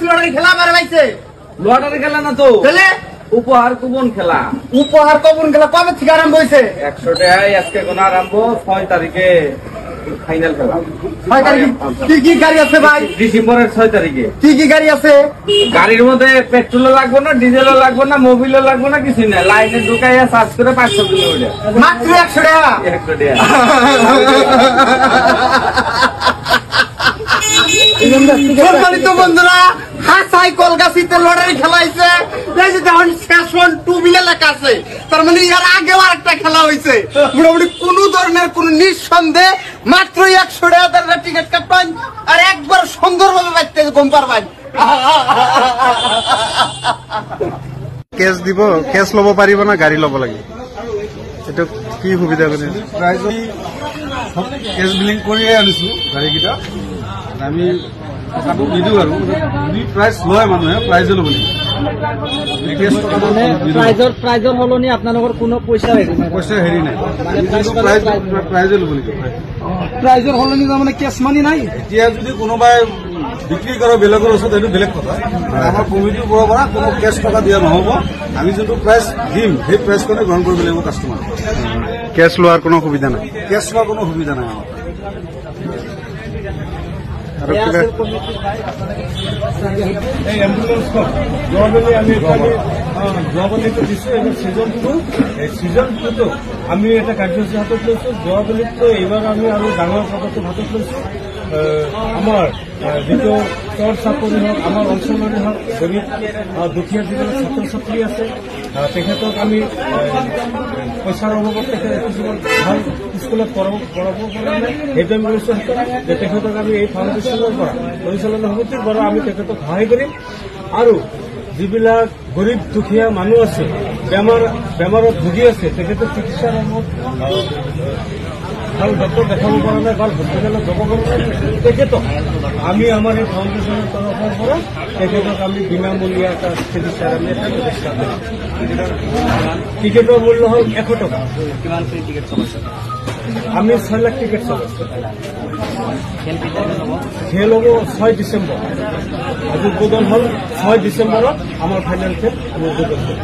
lottery খেলা আমার ভাইছে lottery খেলা না তো উপহার কুপন খেলা কবে থেকে আরম্ভ হয়েছে 100 টাকায় আজকে কোন আরম্ভ 6 তারিখে ফাইনাল খেলা 6 তারিখে কি গাড়ি আছে ভাই ডিসেম্বরের 6 তারিখে কি গাড়ি আছে গাড়ির মধ্যে পেট্রোলও লাগবে না ডিজেলও লাগবে না মোবিলও লাগবে না কিছু না লাইনে ঢুকাইয়া চার্জ করে 500 কিলোমিটার মাত্র 100 টাকা সম্মানিত বন্ধুরা হাসাই কলগাছিতে লটারি খেলাইছে এই যে যখন সেশন 2 মিলে লেখা আছে তার মানে এর আগেও আরেকটা খেলা হয়েছে মোটামুটি কোন ধরনের কোন নিঃসন্দেহে মাত্র 100 টাকা টিকিট কাটবেন আর একবার সুন্দরভাবে বাইতে গম পারবেন কেস দিব কেস লব পারিব না গাড়ি লব লাগে এটা কি সুবিধা করে প্রাইজ কেস বিলিং কৰিয়ে আনিছো গাড়ীকেইটা আমি কাকো নিদিওঁ আৰু যদি প্ৰাইজ লয় মানুহে প্ৰাইজে ল'ব লাগিব প্ৰাইজৰ সলনি আপোনালোকৰ কোনো পইচা হেৰি নাই প্ৰাইজে ল'ব লাগিব প্ৰাইজৰ সলনি তাৰমানে কেছ মানি নাই এতিয়া যদি কোনোবাই বিক্ৰী কৰে বেলেগৰ ওচৰত সেইটো বেলেগ কথা আমাৰ কমিটিৰ পৰা কোনো কেছ টকা দিয়া নহ'ব আমি যোনটো প্ৰাইজ দিম সেই প্ৰাইজখনে গ্ৰহণ কৰিব লাগিব কাষ্টমাৰ কেছ লোৱাৰ কোনো সুবিধা নাই কেছ লোৱাৰ কোনো সুবিধা নাই আৰু কিবা এই এম্বুলেন্সখন যোৱাকালি আমি যোৱাকালিতো দিছোঁ এইবাৰ ছিজনটো আমি এটা কাৰ্যসূচী হাতত লৈছোঁ যোৱাকালিতো এইবাৰ আমি আৰু ডাঙৰ পদক্ষেপ হাতত লৈছোঁ আমাৰ যিটো চৰ চাকৰি হওক আমাৰ অঞ্চলৰে হওক গৰীব দুখীয়া যিবিলাক ছাত্ৰ ছাত্ৰী আছে তেখেতক আমি পইচাৰ অভাৱত কিছুমান ভাল স্কুলত পঢ়াব পৰা নাই সেইটো আমি কৈছোঁ যে তেখেতক আমি এই ফাউণ্ডেশ্যনৰ পৰা পৰিচালনা সমিতিৰ পৰা আমি তেখেতক সহায় কৰিম আৰু যিবিলাক গৰীব দুখীয়া মানুহ আছে বেমাৰত ভুগি আছে তেখেতৰ চিকিৎসাৰ নামত ভাল ডক্টৰ দেখাব পৰা নাই ভাল হস্পিটেলত যাব পৰা নাই তেখেতক আমি আমাৰ এই ফাউণ্ডেশ্যনৰ তৰফৰ পৰা তেখেতক আমি বিনামূলীয়া এটা চিকিৎসাৰ আমি এটা ব্যৱস্থা কৰিম টিকেটৰ মূল্য হ'ল 100 টকা কিমান টিকেট চলাইছে আমি 6 লাখ টিকেট চলাইছো খেল হ'ব 6 ডিচেম্বৰ আজি উদ্বোধন হ'ল 6 ডিচেম্বৰত আমাৰ ফাইনেল খেল আমি উদ্বোধন কৰিম